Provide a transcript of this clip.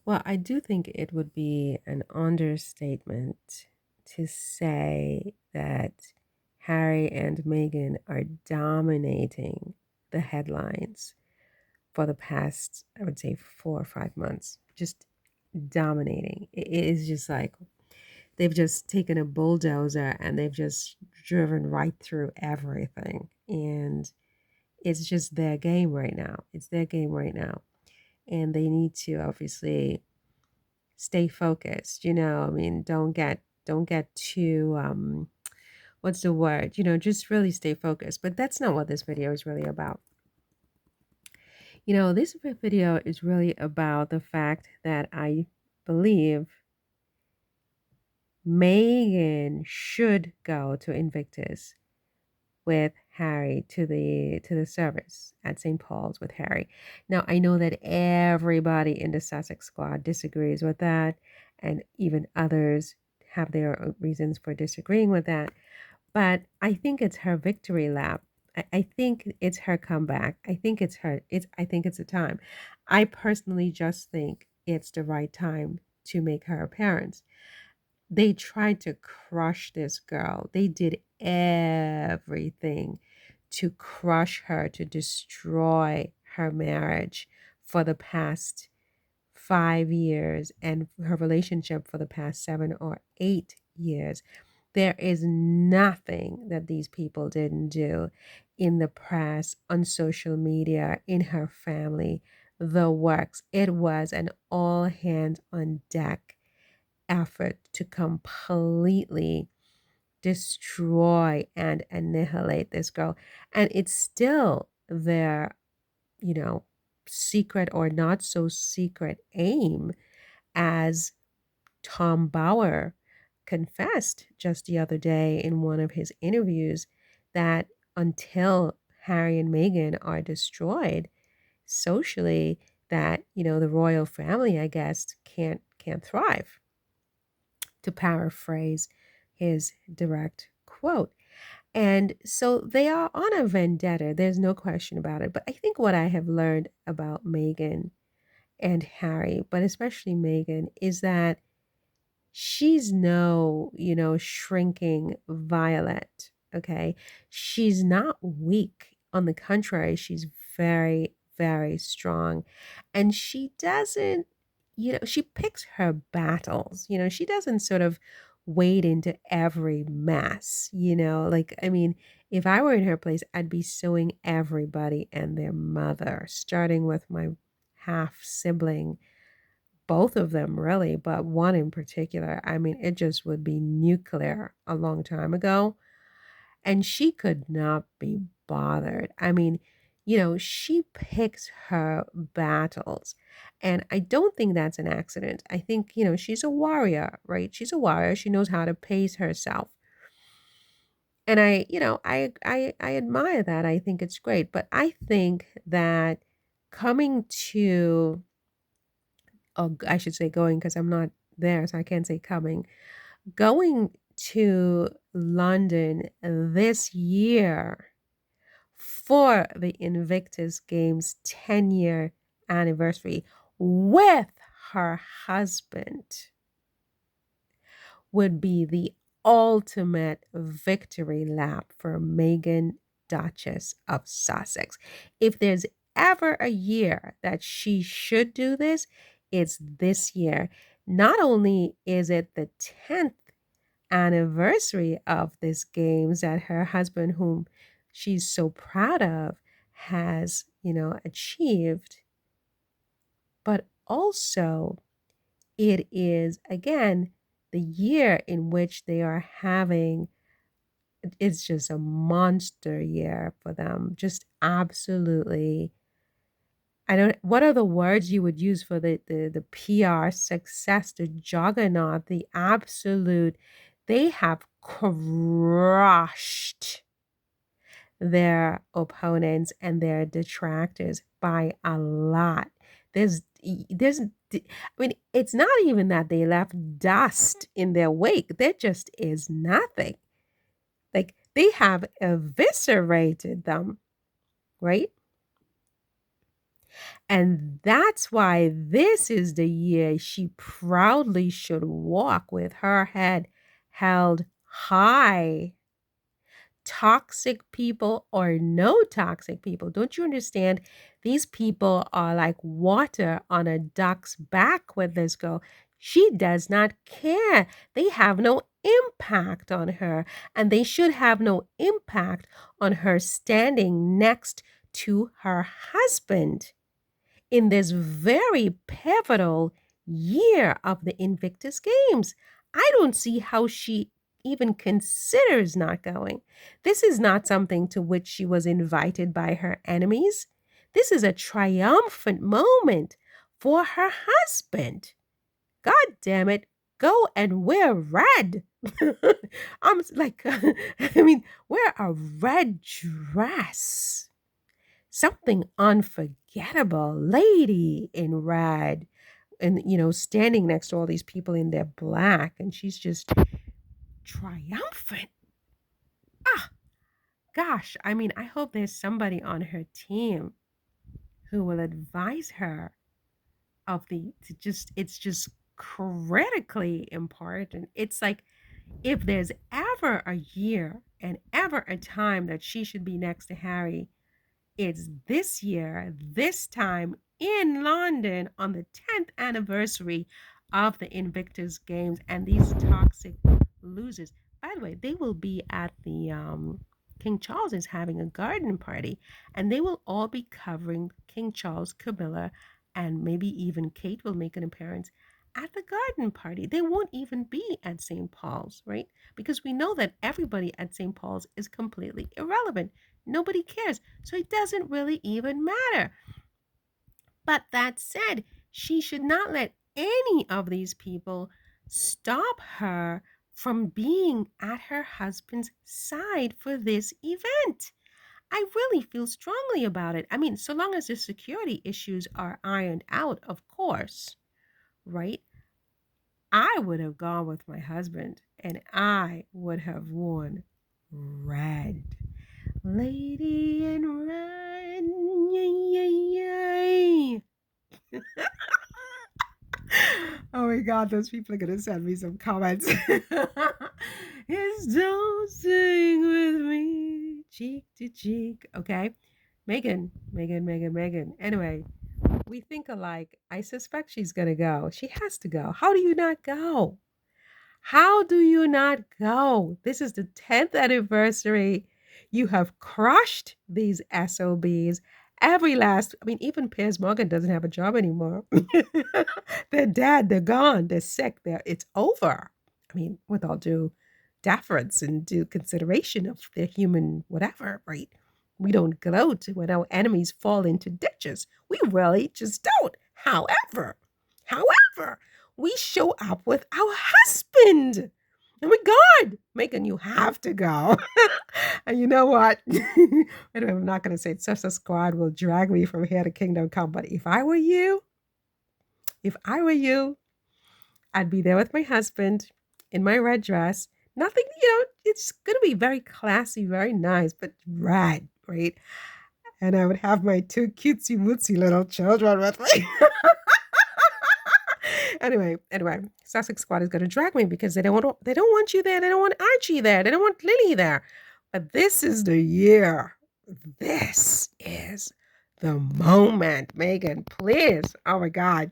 Well, I do think it would be an understatement to say that Harry and Meghan are dominating the headlines for the past, I would say, 4 or 5 months. Just dominating. It is just like they've just taken a bulldozer and they've just driven right through everything. And it's just their game right now. It's their game right now. And they need to obviously stay focused, I mean, don't get too what's the word? Just really stay focused. But that's not what this video is really about. This video is really about the fact that I believe Meghan should go to Invictus with Harry to the service at St. Paul's with Harry. Now, I know that everybody in the Sussex squad disagrees with that, and even others have their reasons for disagreeing with that. But I think it's her victory lap. I think it's her comeback. I think it's her. I think it's a time. I personally just think it's the right time to make her appearance. They tried to crush this girl. They did everything to crush her, to destroy her marriage for the past 5 years and her relationship for the past 7 or 8 years. There is nothing that these people didn't do in the press, on social media, in her family, the works. It was an all hands on deck effort to completely destroy and annihilate this girl. And it's still their, you know, secret or not so secret aim, as Tom Bauer confessed just the other day in one of his interviews, that until Harry and Meghan are destroyed socially, that the royal family, I guess, can't thrive, to paraphrase his direct quote. And so they are on a vendetta. There's no question about it. But I think what I have learned about Meghan and Harry, but especially Meghan, is that she's no, shrinking violet. Okay. She's not weak. On the contrary, she's very, very strong. And she doesn't, she picks her battles. She doesn't sort of wade into every mess, like, I mean, if I were in her place, I'd be suing everybody and their mother, starting with my half sibling, both of them really, but one in particular. I mean, it just would be nuclear a long time ago. And she could not be bothered. I mean, she picks her battles. And I don't think that's an accident. I think, she's a warrior, right? She's a warrior. She knows how to pace herself. And I admire that. I think it's great. But I think that coming to, oh, I should say going, because I'm not there, so I can't say coming. Going to London this year for the Invictus Games 10-year anniversary with her husband would be the ultimate victory lap for Meghan, Duchess of Sussex. If there's ever a year that she should do this, it's this year. Not only is it the 10th anniversary of this games that her husband, whom she's so proud of, has, achieved, but also it is, again, the year in which they are having, it's just a monster year for them. Just absolutely. I don't, what are the words you would use for the PR success, the juggernaut, the absolute, they have crushed their opponents and their detractors by a lot. There's I mean, it's not even that they left dust in their wake. There just is nothing. Like, they have eviscerated them, right? And that's why this is the year she proudly should walk with her head held high. Toxic people or no toxic people. Don't you understand? These people are like water on a duck's back with this girl. She does not care. They have no impact on her, and they should have no impact on her standing next to her husband in this very pivotal year of the Invictus Games. I don't see how she even considers not going. This is not something to which she was invited by her enemies. This is a triumphant moment for her husband. God damn it, go and wear red. I'm like, I mean, wear a red dress. Something unforgettable, lady in red, and standing next to all these people in their black, and she's just triumphant. Ah, gosh, I mean, I hope there's somebody on her team who will advise her of it's just critically important. It's like, if there's ever a year and ever a time that she should be next to Harry, it's this year, this time in London on the 10th anniversary of the Invictus Games, and these toxic losers. By the way, they will be at the King Charles is having a garden party, and they will all be covering King Charles, Camilla, and maybe even Kate will make an appearance at the garden party. They won't even be at St. Paul's, right? Because we know that everybody at St. Paul's is completely irrelevant. Nobody cares. So it doesn't really even matter. But that said, she should not let any of these people stop her from being at her husband's side for this event. I really feel strongly about it. I mean, so long as the security issues are ironed out, of course, right? I would have gone with my husband and I would have worn red. Lady in red. Yay, yay, yay. Oh my God, those people are going to send me some comments. It's don't sing with me, cheek to cheek. Okay. Meghan. Anyway, we think alike. I suspect she's going to go. She has to go. How do you not go? How do you not go? This is the 10th anniversary. You have crushed these SOBs. Every last, I mean, even Piers Morgan doesn't have a job anymore. They're dead. They're gone. They're sick. It's over. I mean, with all due deference and due consideration of their human whatever, right? We don't gloat when our enemies fall into ditches. We really just don't. However, we show up with our husband. Oh my God, Megan, you have to go. And you know what? Anyway, I'm not going to say it. Sussex Squad will drag me from here to Kingdom Come. But if I were you, I'd be there with my husband in my red dress. Nothing, it's going to be very classy, very nice, but red, right? And I would have my two cutesy wootsy little children with me. Anyway, Sussex Squad is going to drag me because they don't want you there. They don't want Archie there. They don't want Lily there. But this is the year. This is the moment, Megan. Please. Oh my God.